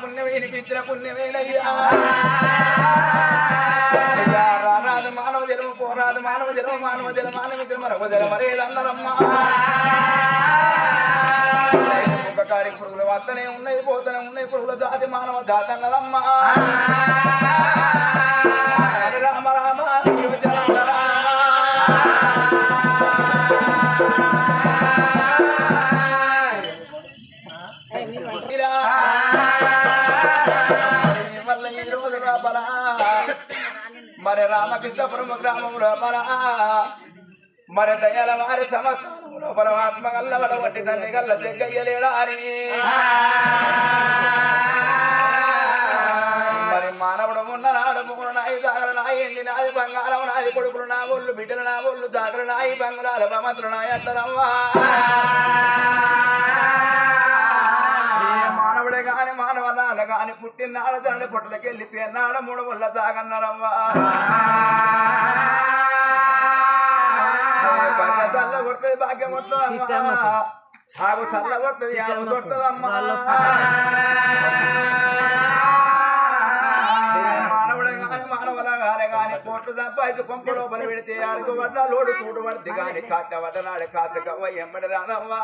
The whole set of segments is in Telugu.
పుణ్యమిచ్చిన పుణ్యమేనయ్యా మానవ జన్మ పోరాదు మానవ జన్మ మానవ జన్మ మానవ జన్మ రఘు జన్మరేదన్నరమ్మా కాడి పురుగులు వస్తనే ఉన్నాయి పోతనే ఉన్నాయి పురుగుల జాతి మానవ జాతి అన్నరమ్మా రామ రామ మరి రామకృష్ణపురం గ్రామంలో మరి దయాల వారి సమస్తంలో పరమాత్మ గల్ల వడబట్టి తండ్రి గల్ల జగ్గయ్యలేడా అని మరి మానవుడు ఉన్ననాడు ముగ్గురు నాయి దాగలు నాయి ఎండి నాది బంగారం నాది కొడుకులు నా ఒళ్ళు బిడ్డలు నా ఒళ్ళు దాగలు నాయి బంగారాల బమతులు నాయి అంటారమ్మా మానవుడే గాని మానవనాడు గాని పుట్టినాడు తండ్రి పొట్టలకి వెళ్ళిపోయినాడు మూడు ముళ్ళ దాగన్నారమ్మా చల్ల కొడుతుంది భాగ్యం వస్తుందమ్మా ఆగు చల్ల కొడుతుంది ఆగు కొడుతుందమ్మా మానవుడే గాని మానవులగానే గాని కోట్లు సంపాదించి కొంప లోపల పెడితే ఆడుకు పడ్డ లోడు చూడు పడితే గాని కాట వడ్డనాడు కాతకవ్వ ఎంబడి రానవ్వా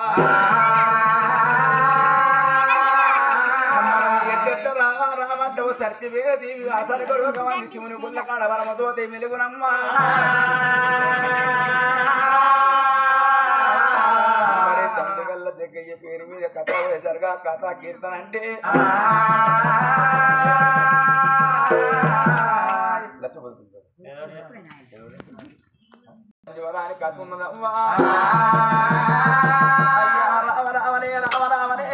రామ రామంటవు సర్చి వేది అసలు గొడవకమంది శివుని గుళ్ళ కాడ వరమతోటి మెలుగునమ్మా మరి తండ్రి గల్ల జగ్గయ్య పేరు మీద కథ జరగా కథ కీర్తన అంటే వరానికి కథ ఉన్నదమ్మా రామ రామనే రామ రామనే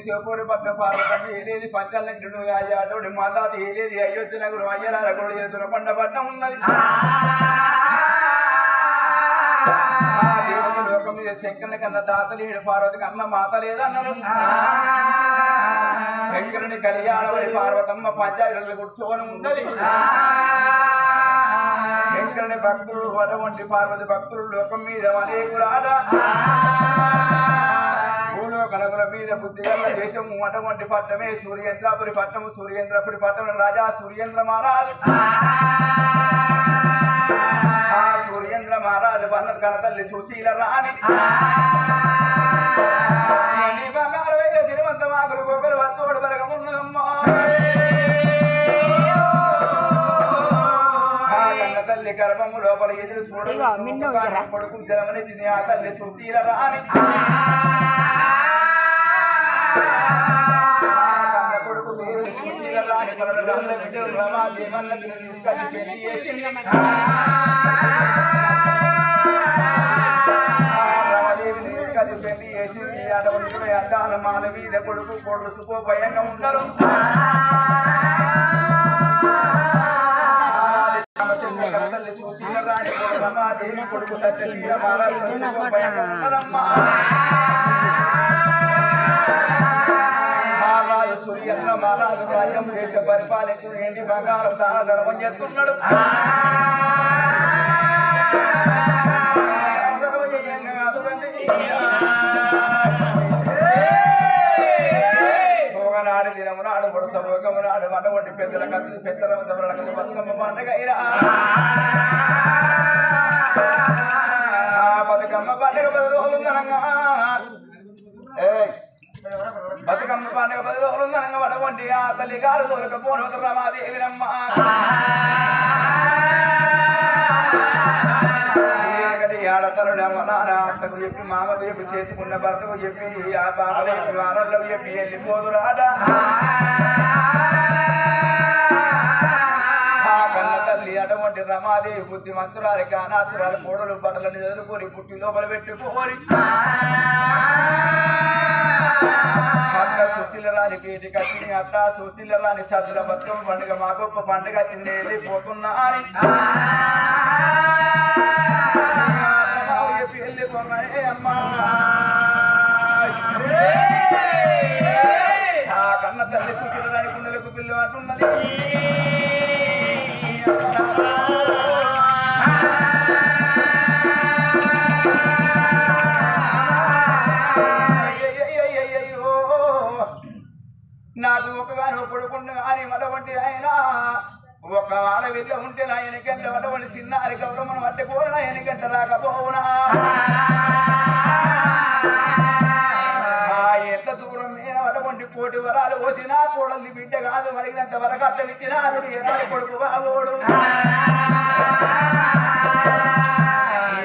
శివపూరి పట్నం పార్వతండి ఏలేది పంచాలకుడు అయ్యాడు మాతాత ఏలేది అయోధ్య నగరు అయ్యలారకుడు ఎదురు పండ పట్నం ఉన్నది దేవుని లోకం మీద శంకరుని కన్నా తాత లేడు పార్వతికి అన్న మాత లేదన్నారు శంకరుని కళ్యాణవడి పార్వతమ్మ పంచాయతీలు కూర్చోని ఉన్నది శంకరుని భక్తులు అటువంటి పార్వతి భక్తులు లోకం మీద అనేకులాట భూలోకనగుల మీద బుద్ధిగల దేశము అటువంటి పట్టణమే సూర్యేంద్రపురి పట్టణము సూర్యేంద్రపురి పట్టణం రాజా సూర్యేంద్ర మహారాజు సూర్యేంద్ర మహారాజు వన్న కనతల్లి సుశీల రాణి బంగారు వేల తిరువంత మాకులు గొప్పలు వత్తోడు బలగమున్నదమ్మా కన్న తల్లి గర్భము లోపల ఎదురు చూడ కొడుకు జలమనిచ్చింది ఆ తల్లి సుశీల రాణి కొడుకు సుశీల రాణి బిడ్డలు రమా జీవన్లకు తీసుకొని పెళ్లి చేసింది పెళ్లి చేసింది అటువంటి అద్దాల మాల మీద కొడుకు కొడుకు భయంగా ఉండరు తల్లి సుశీల రాణి రమాదేవి కొడుకు సత్యశీల మాల భయంగా ఉండరమ్మా సూర్యేంద్ర మహారాజు రాజ్యం దేశ పరిపాలకుడు ఏంటి బంగారం దాన ధర్మం చేస్తున్నాడు నాడు దినము నాడు వరుస లోకము నాడు అటువంటి పెద్దల కత్తి పెద్దల బతుకమ్మ పండుగ బతుకమ్మ పండుగ 10 రోజులు ఉందనంగా బతుకమ్మ పండుగ 10 రోజులు ఉందనంగా అటువంటి ఆ తల్లి గారు దొరకపోను రమాదేవినమ్మ ఆడతలుడమ్మ నాన్న అత్తకు చెప్పి మామకు చెప్పి చేసుకున్న భర్తకు చెప్పి ఆ బాధలు చెప్పి వారల్లో చెప్పి వెళ్ళిపోదురాట కన్న తల్లి అటువంటి రమాదేవి బుద్ధిమంతురాలికి అనాథురాలు కోడలు బట్టలను చదువుకొని పుట్టి లోపల పెట్టుకోని అత్త సుశీల రాణి పేటికి వచ్చింది అత్త సుశీల రాణి సద్దుల బతుకమ్మ పండుగ మా గొప్ప పండుగ వచ్చింది వెళ్ళిపోతున్నా అని కన్న తల్లి సుశీల రాణి కుండలకు పిల్లు అంటున్నది నాకు ఒకగానో కొడుకుండు కానీ మరొకటి అయినా ఒక ఆడవిల్ల ఉంటే నా ఎనకంట అటువంటి చిన్నారి గౌరవం అంటే కూడా నా ఎనకంట రాకపోవునా ఉత్తరాలు పోసినా కోడల్ని బిడ్డ కాదు అడిగినంత వరకు అట్ట ఇచ్చినా ఎర్రని కొడుకు బాబోడు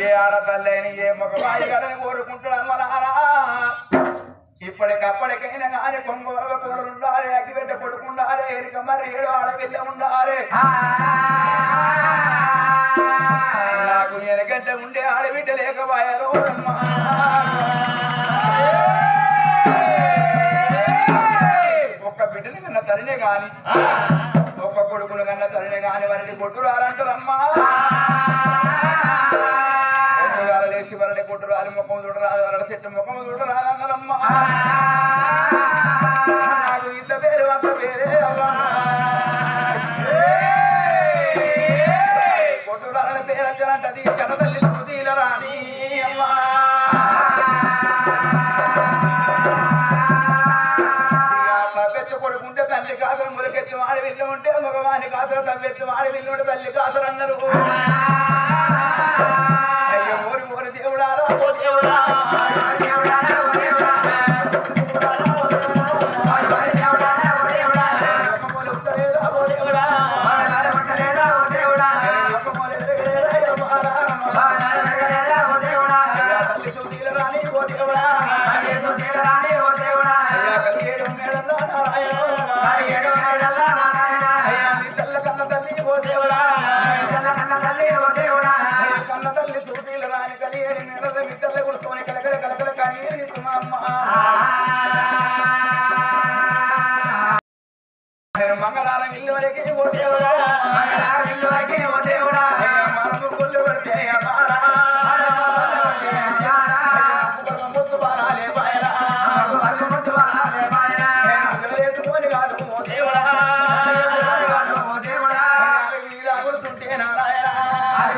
ఏ ఆడతల్లని ఏ మగవాయి గడని కోరుకుంటాడు అమ్మలారా ఇప్పటికప్పటికైనా కానీ కొంగ వరవ కూడలు ఉండాలి అగ్గిపెట్ట కొడుకు ఉండాలి ఎరిక మరి ఏడు ఆడపిల్ల ఉండాలి నాకు ఎనగంట ఉండే ఆడబిడ్డ లేకపోయారు ఒక్క బిడ్డని కన్నా తల్లినే గాని ఒక్క కొడుకును కన్నా తల్లినే గాని వారిని కొట్టురాలంటారమ్మా లేచి వరడి కొట్టురాలి ముఖం చూడరాదు వరడి చెట్టు ముఖం చూడరాదన్నారమ్మా నాకు ఇంత పేరు అంత పేరే అమ్మా కొట్టురాలని పేరు వచ్చానంటది కన్నతల్లి సుశీల రాణి అమ్మా తవ్వెత్తు కొడుకుంటే తల్లి కాసలు మురికెత్తి వాడి విల్లు ఉంటే మగవాని కాసలు తవ్వెత్తు వాడి విల్లు ఉంటే తల్లి కాసలు అన్నారు అయ్యో ఓరి ఓరి దేవుడారా ఓ దేవుడా మంగళారం ఇల్లు వరకే ఓ దేవుడా ఇల్లు వరకే ఓ దేవుడా మనము కొల్లు పడితే ముద్దు బారాలే బాయరా ముద్దు బారాలే బాయరా ఎత్తుకొని కాదు ఓ దేవుడా ఓ దేవుడా వీరాగుతుంటే నారాయణ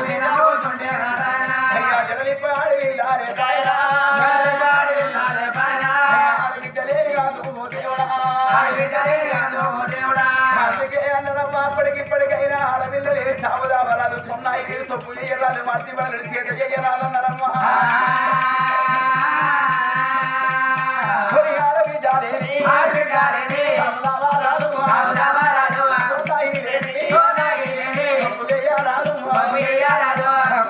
వీరాగుతుంటే నారాయణ అయ్యా జగలిప అడవిల్లారే బాయరా అడవిల్లారే బాయరా ఆడబిడ్డలేని కాదు ఓ దేవుడా ఆడబిడ్డలేని కాదు ఓ దేవుడా అందుకే అన్నదమ్మా అప్పటికిప్పటికైనా ఆడపిల్లలే సాగుదావరాలు సున్నాయి సొప్పు చేయరాదు మర్తి బలలు చేత చేయరాదన్నారమ్మా ఆడబిడ్డాలేని ఆడబిడ్డాలేని సాగుదావరాలు సున్నాయి లేని సొప్పు చేయరాదు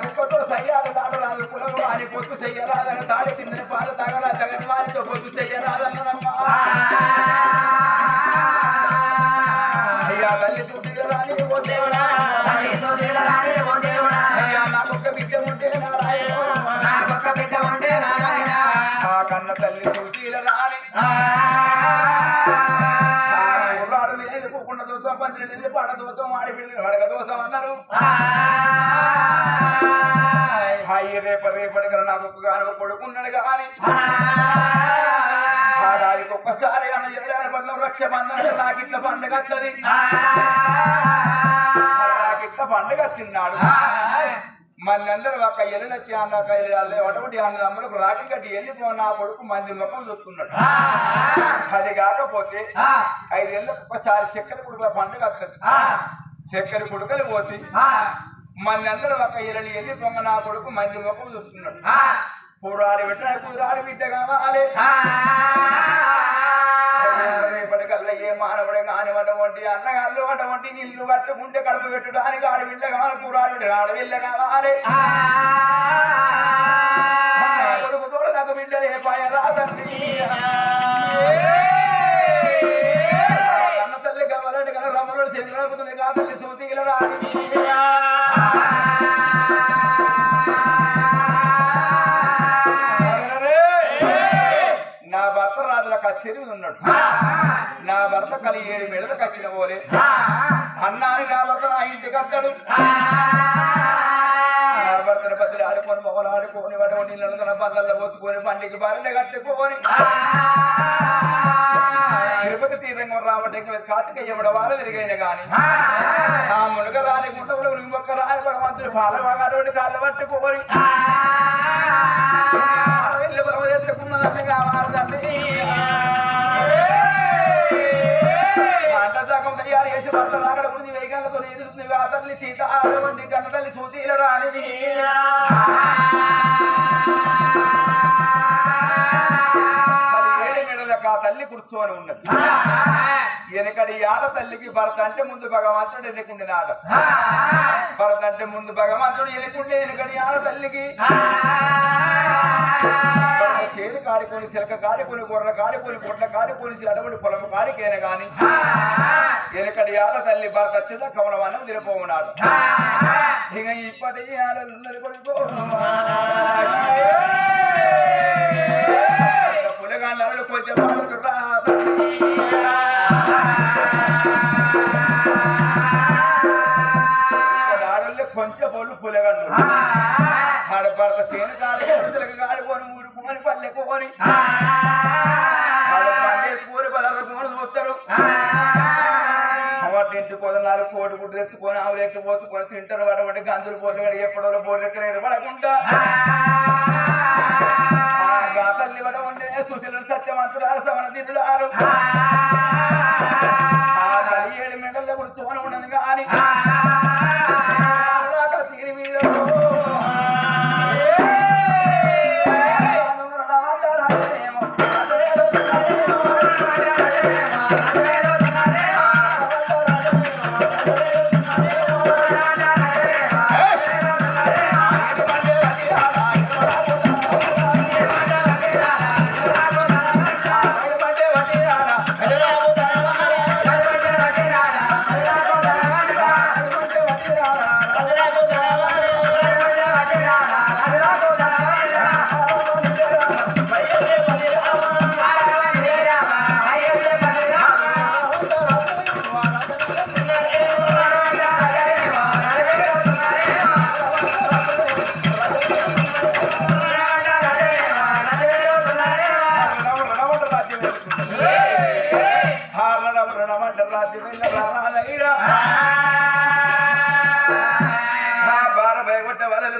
కుక్కతో సయ్యాలు దాడరాదు కులము అని పొత్తు చెయ్యరాదని తాడి కిందని పాలు తాగరా తగని వారితో పొత్తు చెయ్యరాదన్నారమ్మా తల్లి సుశీలరాణి ఓ దేవుడా తల్లి సుశీలరాణి ఓ దేవుడా అయ్యా నాకొక్క బిడ్డ ఉంటే నారాయణ నాకొక్క బిడ్డ ఉంటే నారాయణ ఆ కన్న తల్లి సుశీలరాణి కుర్రాడు లేదు కుక్కున్న దోసం పంచిన నీళ్ళు పాడ దోసం ఆడి బిడ్డలు వడగ దోసం అన్నారు అయ్యి రేపటి కదా నాకు గాను కొడుకున్నాడు కానీ ఆడాదికి ఒక్కసారి అన్న ఎరడాని బంధం రక్ష బంధం నాకిట్ల పండుగ వస్తుంది నాకిట్ల పండుగ వచ్చిన్నాడు మళ్ళీ అందరూ ఒక ఎల్లు నచ్చి అన్న ఒకటి అన్న అమ్మలకు రాకి కట్టి వెళ్ళిపో నా కొడుకు మంది ముఖం చూస్తున్నాడు అది కాకపోతే 5 ఏళ్ళకు ఒకసారి చక్కెర కొడుకుల పండుగ వస్తుంది చక్కెర కొడుకలు పోసి మళ్ళీ అందరూ ఒక ఎల్లు వెళ్ళిపోంగ నా కొడుకు మంది ముఖం చూస్తున్నాడు కూరాడి బిడ్డ కూరాడి బిడ్డ కావాలి రేపటికల్లా ఏ మానవుడే కానివ్వటువంటి అన్నగాళ్ళు అటువంటి ఇల్లు కట్టుకుంటే కడుపు పెట్టడానికి ఆడబిడ్డ కావాలి కూరాడి బిడ్డ ఆడబిడ్డ కావాలి కొడుకు తోడు నాకు బిడ్డ రేపాయ రాదండి అన్న తల్లి కావాలంటే కదా రమ్మలు చెల్లి కాదండి సూతికి రాని నా భర్త రాజుల కచ్చేరి ఉన్నాడు నా భర్త కలి 7 మెడలకు వచ్చిన పోలే అన్నాని నా భర్త నా ఇంటికి వస్తాడు నా భర్తను బతులు ఆడుకొని మొగలు ఆడుకొని వాటి నీళ్ళ తన పళ్ళల్లో పోసుకొని బండికి బారిన కట్టుకొని తిరుపతి తీరంగం రావటం కాచిక ఇవ్వడం వాళ్ళు తిరిగైన గాని ఆ మునుగ రాని గుంటలు ఇంకొక రాని భగవంతుడు పాల బాగా కాళ్ళు పట్టుకొని ఇల్లు బలం ఎత్తుకున్నదండి కావాలండి అంటజాకం తయారు చేసి భర్త రాకడ గురించి వేగంతో ఎదురుతుంది ఆ తల్లి సీత అటువంటి కన్న తల్లి సుశీల రానిది 7 మెడల కాత తల్లి కూర్చొని ఉన్నది. వెనకడి ఆడ తల్లికి భర్త అంటే ముందు భగవంతుడు ఎన్నుకుండే నాట, భర్త అంటే ముందు భగవంతుడు ఎన్నుకుంటే వెనకడి ఆడ తల్లికి చేరు కాడుకొని చిలక కాడుకొని గొర్రెల కాడుకొని గుడ్ల కాడుకొని అడవుడు పొలం కాడికైనా గాని వెనకడి ఆడ తల్లి భర్త వచ్చేదా కమలవనం తిరిపోన్నాడు. ఇక ఇప్పటి ఆడలున్నది కొడుకో పులగాళ్ళు కొంచెం ఆడల్లో కొంచెం పొలు పులగండు ఆడ భర్త చేను కాడుకొని చిలక కాడుకొని ఊరుకొని పల్లెకొని పండేసుకొని పదర్రుకొని చూస్తారు. ఇంటి పొదనాలు కోడి గుడ్డు తెచ్చుకొని ఆవులు ఎట్టు పోసుకొని తింటారు. వాటి గందులు పోటీ ఎప్పుడో బోర్లెక్కన ఎరబడకుండా తల్లి వడ ఉండే సుశీలు సత్యవంతురాలు సవన తిరుడు ఆరు తల్లి 7 మెంటల కూర్చొని ఉండదు కానీ తీరి మీద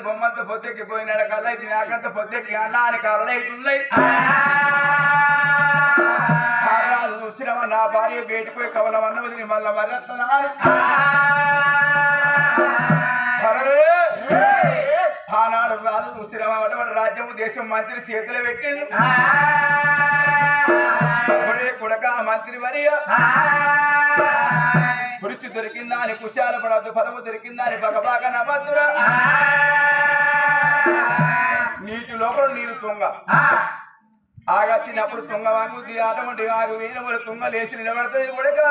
బొమ్మతో పొద్దెక్కి పోయినాడు కళ్ళకి నాకంత పొద్దెక్కి అన్నాని కళ్ళైతున్నాయి. చూసినవా నా భార్య బయటపోయి కవలం అన్నది మళ్ళా మరెత్తనాడు. ఆనాడు రాజు చూసినవా అటువంటి రాజ్యము దేశం మంత్రి చేతులు పెట్టిండు. కొడక మంత్రి వరి కురిచి దొరికిందా అని కుశాల పడద్దు, పదము దొరికిందా అని బగబాగ నవ్వద్దురా. నీటి లోపల నీరు తుంగ ఆగచ్చినప్పుడు తుంగ వాంగుద్ది అటువంటి ఆగు వీరముల తుంగ లేచి నిలబడుతుంది. కొడక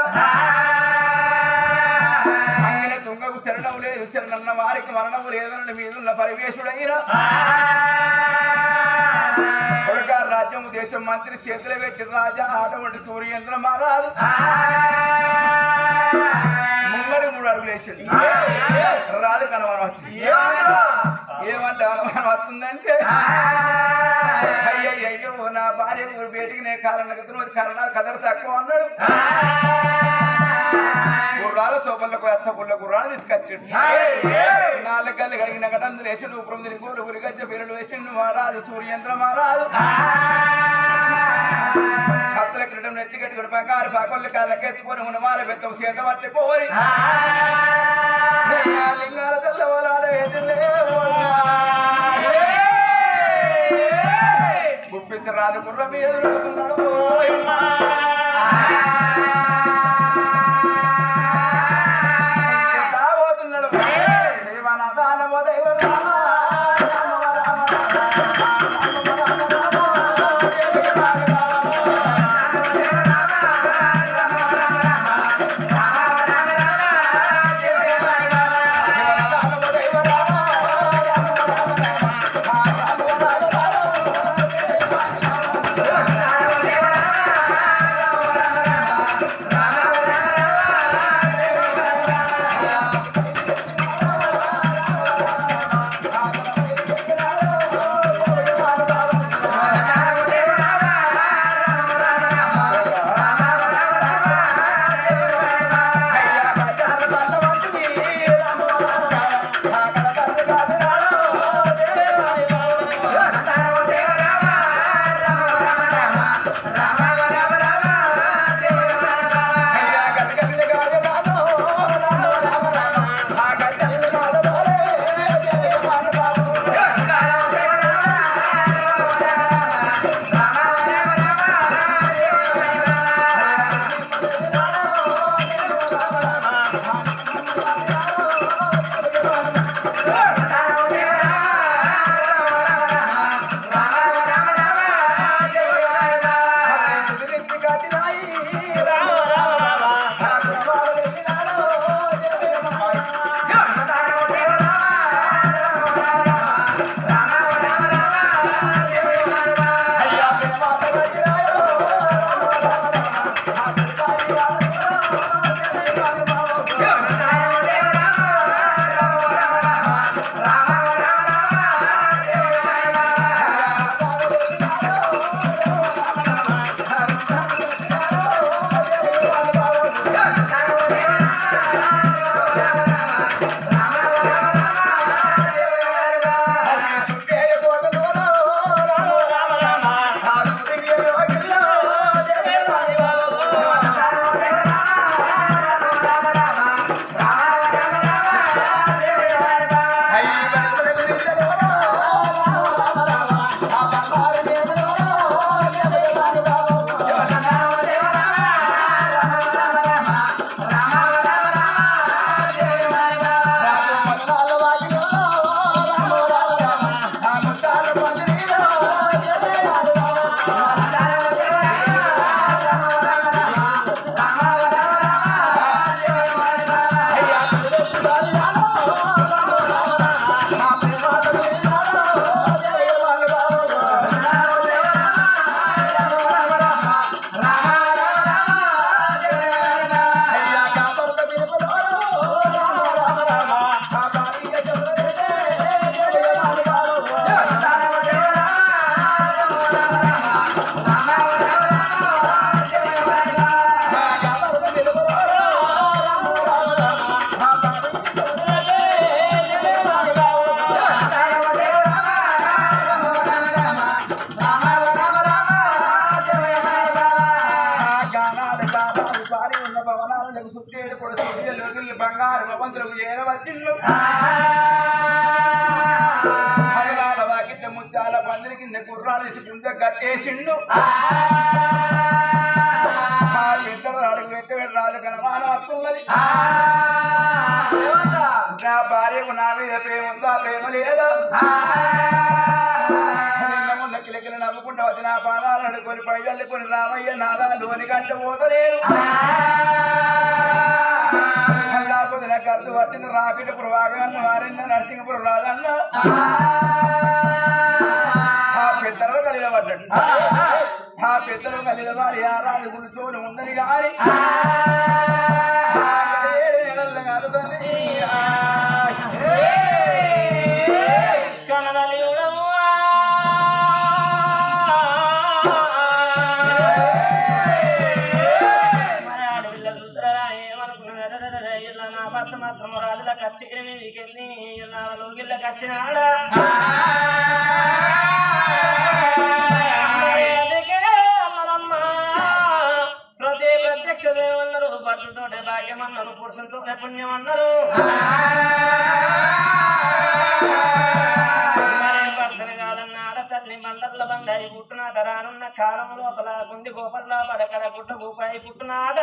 అంగిన తుంగకు శరణము లేదు, శరణన్న వారికి మరణము లేదన్న మీదున్న పరివేశుడైన కొడక రాజ్యము దేశం మంత్రి చేతులు పెట్టి రాజా అటువంటి సూర్యేంద్ర మహారాజు ముంగడి 3 అడుగులు వేసింది. రాదు కనవరం వచ్చింది. ఏమంటే అనుమానం వస్తుందంటే అయ్యో నా భార్య ఊరు బయటికి నేను కారణం కరణాలు కదరు తక్కువ అన్నాడు. గుర్రాల చోపలకు అచ్చపుల్ల గుర్రాలు తీసుకొచ్చాడు. 4 గల్లు కడిగిన గడందులు వేసిండు. ఉపరం తిరిగి గురి గజ్జ పేరులు వేసిండు. మహారాజు సూర్యేంద్ర మహారాజు హస్తుల క్రీడం నెత్తి కట్టుకుని బంగారు పాకొల్లు కాళ్ళకెత్తుకొని ఉన్నవాళ్ళ బెత్తం చేత పట్టిపోని లింగాల తెల్లవాళ్ళ వేదిలే గుప్పించి రాజు గుర్ర మీద దొరుకుతున్నాడు. కాబోతున్నాడు దేవనాదానమో దైవ భగవంతులకు ఏరవచ్చిండు వాకిట్ల ముత్యాల పందిరి కింద కుర్రాలు వేసి పుంజ కట్టేసిండు ఇద్దరు అడుగు పెట్టే రాజు కనమాన వస్తున్నది నా భార్యకు నా మీద ప్రేమ ఉందా ప్రేమ లేదా నిన్న కిలకిల నవ్వుకుంటా వచ్చి నా పాదాలు అడుకొని పైదల్లుకొని రామయ్య నాదాలోని గంట పోతలేను లేకపోతే నాకు అర్థం పట్టింది రాకెట్పురం వాగన్న వారింద నరసింహపురం రాదన్న ఆ పెద్దలు కలిల పడ్డాడు ఆ పెద్దలు కలిల వాడి ఆరాడు గుడిచోడు ఉందని కానీ నెలలు కాదుదని మాత్రం రాజుల కచ్చిని వీకెళ్ళి లోగిళ్ళ కచ్చినాడా ప్రతి ప్రత్యక్ష దేవున్నారు భర్తతోటే భాగ్యం అన్నారు పురుషులతోటే పుణ్యం అన్నారు భర్తను కాదన్న ఆడతల్ని బండర్ల బండాయి పుట్టునాట రానున్న కాలం లోపల గుండి గోపల్లా పడకడ గుట్ట గూపాయి పుట్టునాట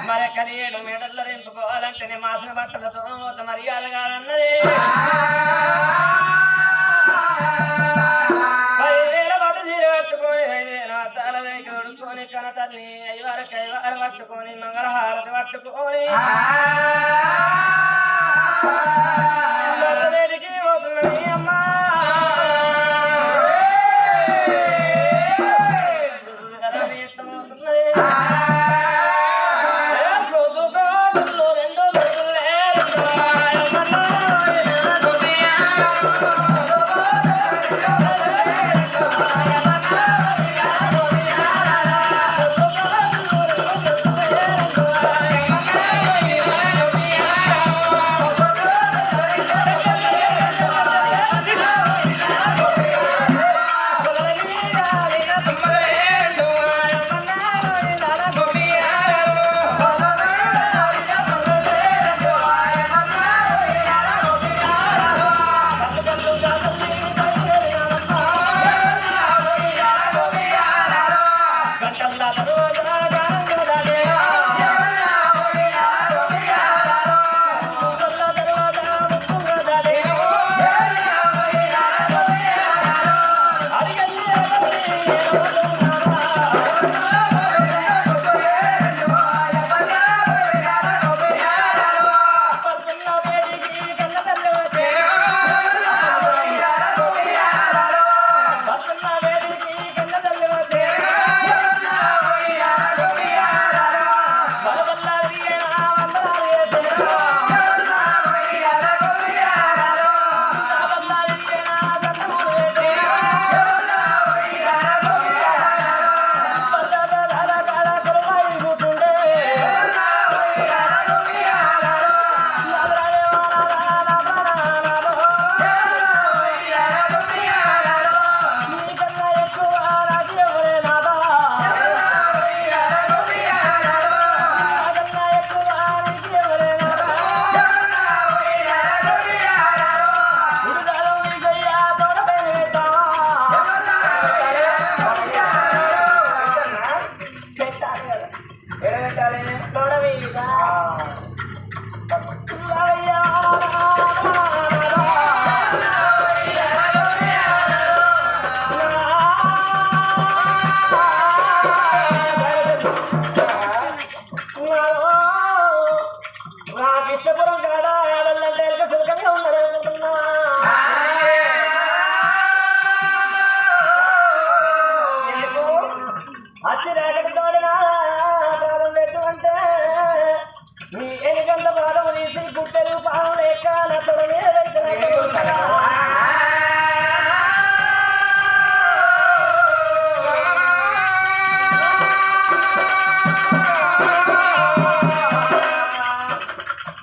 మరి కలియేడు మెడల్లో రింపుకోవాలంటే నేను మాసిన బట్టలతో మర్యాద కాదన్నది 10,000 బట్ట చీర కట్టుకొని 5,000 అద్దాల వైపు ఉడుకొని కనతల్లి ఐవారు పట్టుకొని మంగళహారతి పట్టుకొని బట్టలేడికి పోతున్నది అమ్మా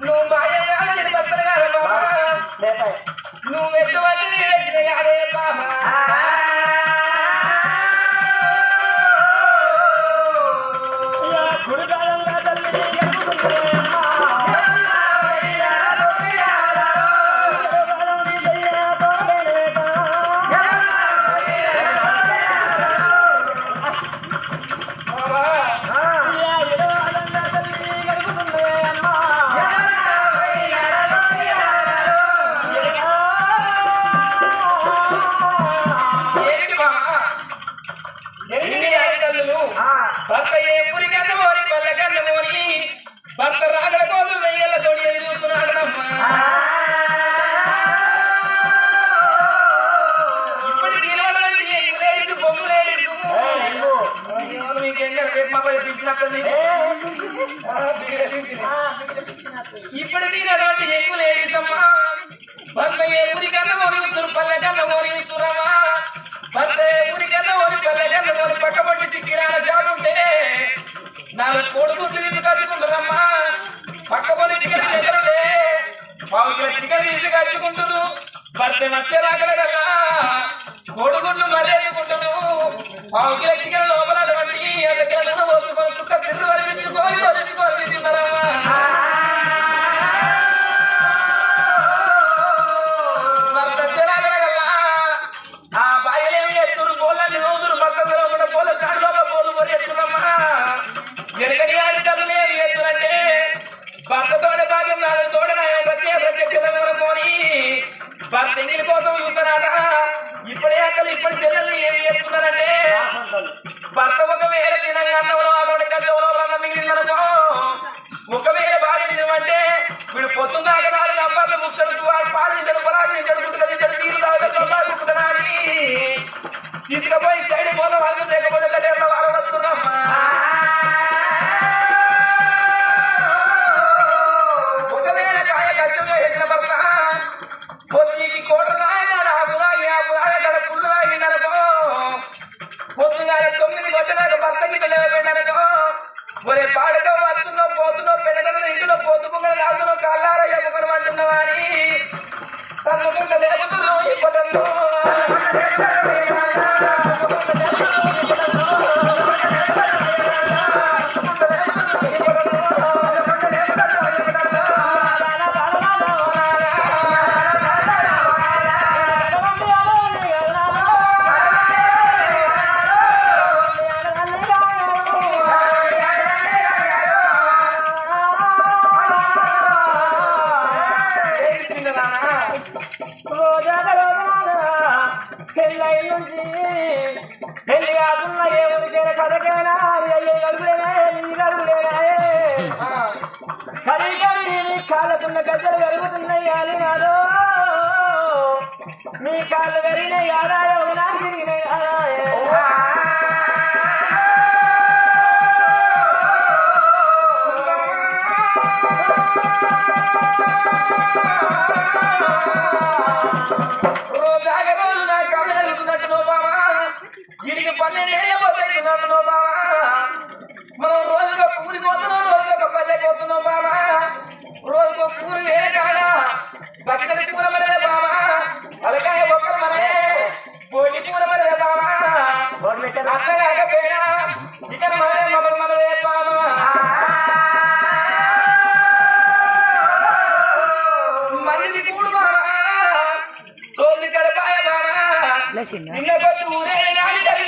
నువ్వు మాయ బతులు తల్లులు భర్త ఏ ఊరి కన్నమోని పల్లె కన్నమోని భర్త రాగడ కోసం వెయ్యల తోడి ఎదుగుతున్నాడమ్మా ఇప్పటి నిలవడానికి ఎగులేడు బొమ్ములేడు ఇప్పుడు తీరడానికి ఎక్కులేదమ్మా భర్త ఏ ఊరి కన్నా ఓడిస్తున్నారు పల్లె కన్నా ఓడిస్తున్నామా భర్త ఏ ఊరి కన్నా ఓడి పల్లె కన్నా ఓడి పక్కపట్టి చిక్కిరాల జాడు ఉంటే నాలుగు కొడుకు తీసి కట్టుకుంటారమ్మా పక్కపడి చికెన్ చెక్కరుంటే పావుకిల చికెన్ తీసి కట్టుకుంటున్నారు భర్త నచ్చరాకల కదా కొడుకుంటూ మర్యాదకుంటున్నారు పావుకిల చికెన్ లోపల అటువంటి ఓసుకొని చుక్క తిరుగు వరమించుకోవాలమ్మా ఎనకటి ఆడి తల్లులే ఎత్తులంటే భర్తతోనే భాగ్యం నాలుగు తోడనాయన ప్రత్యక్షతని భర్త ఇంగిలి కోసం చూస్తున్నాడ ఇప్పుడే అక్కలు ఇప్పటి చెల్లెల్ని ఏమి చేస్తున్నారంటే భర్త ఒకవేళ తినంగా అన్నంలో అటువంటి కట్టంలో రంగం మిగిలిందనుకో ఒకవేళ భార్య తినమంటే వీడు పొద్దున్న దాకా నాలుగు అబ్బాయి ముక్కడు వాడు పాలించడు పొలాగించడు గుట్టుకలించడు నీళ్ళు తాగుతాడు ముక్కుతున్నాడు తీసుకుపోయి సైడ్ పోల వాళ్ళు లేకపోతే కట్టేళ్ళ వారు వస్తున్నామ్మా ఒకవేళ కాయ ఖర్చుగా ఎట్ల భర్త పొద్దుకి కోట రాయనాడు ఆ పులాగి అక్కడ పుల్లు ఆగిననుకో పొద్దుగా 9 గంటలకు భర్తకి తెలియపోయిననుకో ఒరే పాడుకో వస్తున్నావు పోతున్నావు పెద్దగల ఇంట్లో పొద్దుకుంగలు రాస్తున్నావు కల్లారా ఎప్పుకొని అంటున్నావా అని తగ్గుకుంటా లేకపోతున్నావు ఇప్పట్లో కాళ్ళకున్న గద్దలు కలుగుతున్నాయి అని నాదో మీ కాళ్ళు పెరిగిన ఆదాయం నాకు తిరిగిన రోజు నా కాళ్ళు కలుగుతున్నట్టు నో బావా వీడికి 12 ఏళ్ళ పోతున్నట్టు నో బావా మనం రోజుగా ఊరికి పోతున్నాం రోజుగా పల్లెకి పోతున్నాం బావా రోజుకో కూర ఏ కాడా బట్టల కూర మరే బావా అలకాయ బొక్కలు మరే కోడి కూర మరే బావా అత్తగాకపోయినా చికెన్ మరే మమ్మల్ని మరే బావా మళ్ళీ కూడు బావా తోలి కడపాయ బావా నిన్న పట్టు ఊరే నాడి తల్లి